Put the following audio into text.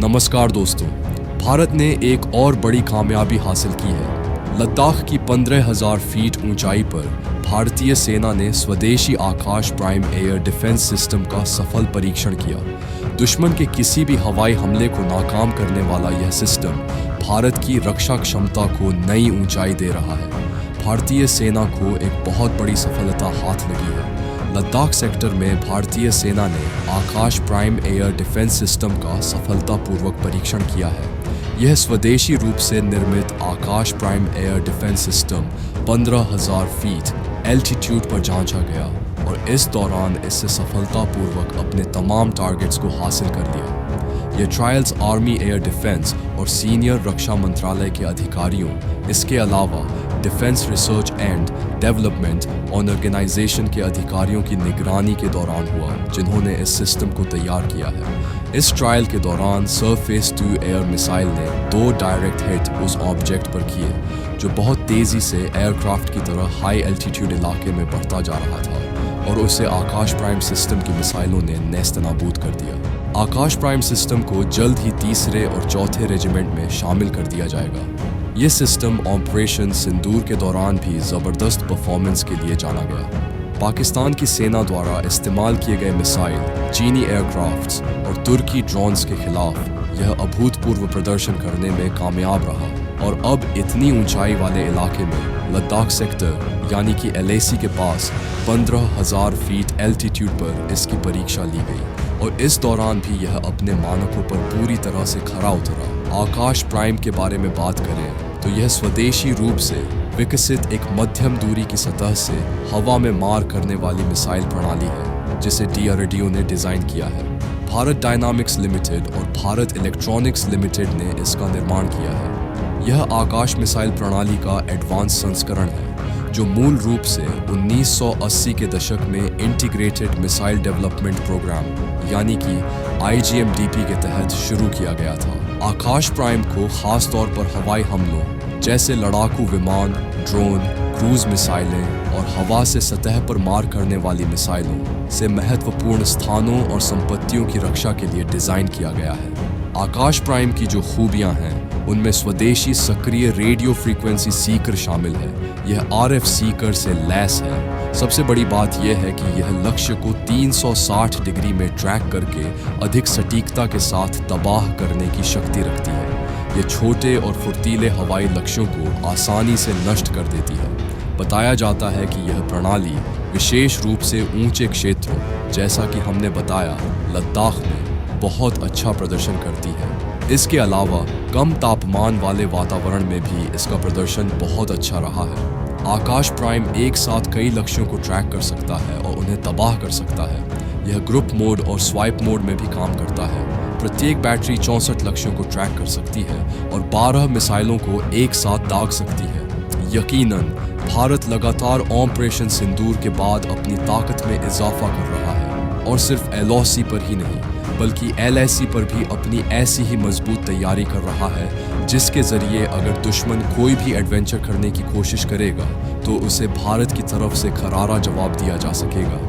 नमस्कार दोस्तों, भारत ने एक और बड़ी कामयाबी हासिल की है। लद्दाख की 15,000 फीट ऊंचाई पर भारतीय सेना ने स्वदेशी आकाश प्राइम एयर डिफेंस सिस्टम का सफल परीक्षण किया। दुश्मन के किसी भी हवाई हमले को नाकाम करने वाला यह सिस्टम भारत की रक्षा क्षमता को नई ऊंचाई दे रहा है। भारतीय सेना को एक बहुत बड़ी सफलता हाथ लगी है। लद्दाख सेक्टर में भारतीय सेना ने आकाश प्राइम एयर डिफेंस सिस्टम का सफलतापूर्वक परीक्षण किया है। यह स्वदेशी रूप से निर्मित Akash prime air defence system 15,000 feet altitude पर जांचा गया और इस दौरान इससे सफलतापूर्वक अपने तमाम टारगेट्स को हासिल कर लिया। ये ट्रायल्स आर्मी एयर डिफेंस और सीनियर रक्षा मंत्रालय के अधिकारियों, इसके अलावा defence research and development organisation के अधिकारियों की निगरानी के दौरान हुआ, जिन्होंने इस सिस्टम को तैयार किया है। इस ट्रायल के दौरान सरफेस टू एयर मिसाइल ने 2 डायरेक्ट हिट उस ऑब्जेक्ट पर किए जो बहुत तेजी से एयरक्राफ्ट की तरह हाई एल्टीट्यूड इलाके में बढ़ता जा रहा था, और उसे आकाश प्राइम सिस्टम की मिसाइलों ने नेस्तनाबूद कर दिया। आकाश प्राइम सिस्टम को जल्द ही 3रे और 4थे रेजिमेंट में शामिल कर दिया जाएगा। ये सिस्टम ऑपरेशन सिंदूर के दौरान भी ज़बरदस्त परफॉर्मेंस के लिए जाना गया। पाकिस्तान की सेना द्वारा इस्तेमाल किए गए मिसाइल, चीनी एयरक्राफ्ट्स और तुर्की ड्रोन्स के खिलाफ यह अभूतपूर्व प्रदर्शन करने में कामयाब रहा, और अब इतनी ऊंचाई वाले इलाके में लद्दाख सेक्टर यानी कि LAC के पास 15,000 फीट एल्टीट्यूड पर इसकी परीक्षा ली गई, और इस दौरान भी यह अपने मानकों पर पूरी तरह से खरा उतरा। आकाश प्राइम के बारे में बात करें तो यह स्वदेशी रूप से विकसित एक मध्यम दूरी की सतह से हवा में मार करने वाली मिसाइल प्रणाली है, जिसे DRDO ने डिज़ाइन किया है। भारत डायनामिक्स लिमिटेड और भारत इलेक्ट्रॉनिक्स लिमिटेड ने इसका निर्माण किया है। यह आकाश मिसाइल प्रणाली का एडवांस संस्करण है, जो मूल रूप से 1980 के दशक में इंटीग्रेटेड मिसाइल डेवलपमेंट प्रोग्राम यानी कि IGMDP के तहत शुरू किया गया था। आकाश प्राइम को खास तौर पर हवाई हमलों जैसे लड़ाकू विमान, ड्रोन, क्रूज मिसाइलें और हवा से सतह पर मार करने वाली मिसाइलों से महत्वपूर्ण स्थानों और संपत्तियों की रक्षा के लिए डिज़ाइन किया गया है। आकाश प्राइम की जो खूबियां हैं, उनमें स्वदेशी सक्रिय रेडियो फ्रीक्वेंसी सीकर शामिल है। यह RF सीकर से लैस है। सबसे बड़ी बात यह है कि यह लक्ष्य को 360 डिग्री में ट्रैक करके अधिक सटीकता के साथ तबाह करने की शक्ति रखती है। यह छोटे और फुर्तीले हवाई लक्ष्यों को आसानी से नष्ट कर देती है। बताया जाता है कि यह प्रणाली विशेष रूप से ऊंचे क्षेत्रों, जैसा कि हमने बताया, लद्दाख में बहुत अच्छा प्रदर्शन करती है। इसके अलावा कम तापमान वाले वातावरण में भी इसका प्रदर्शन बहुत अच्छा रहा है। आकाश प्राइम एक साथ कई लक्ष्यों को ट्रैक कर सकता है और उन्हें तबाह कर सकता है। यह ग्रुप मोड और स्वाइप मोड में भी काम करता है। प्रत्येक बैटरी 64 लक्ष्यों को ट्रैक कर सकती है और 12 मिसाइलों को एक साथ दाग सकती है। यकीनन भारत लगातार ऑपरेशन सिंदूर के बाद अपनी ताकत में इजाफा कर रहा है, और सिर्फ LOC पर ही नहीं बल्कि LAC पर भी अपनी ऐसी ही मजबूत तैयारी कर रहा है, जिसके जरिए अगर दुश्मन कोई भी एडवेंचर करने की कोशिश करेगा तो उसे भारत की तरफ से करारा जवाब दिया जा सकेगा।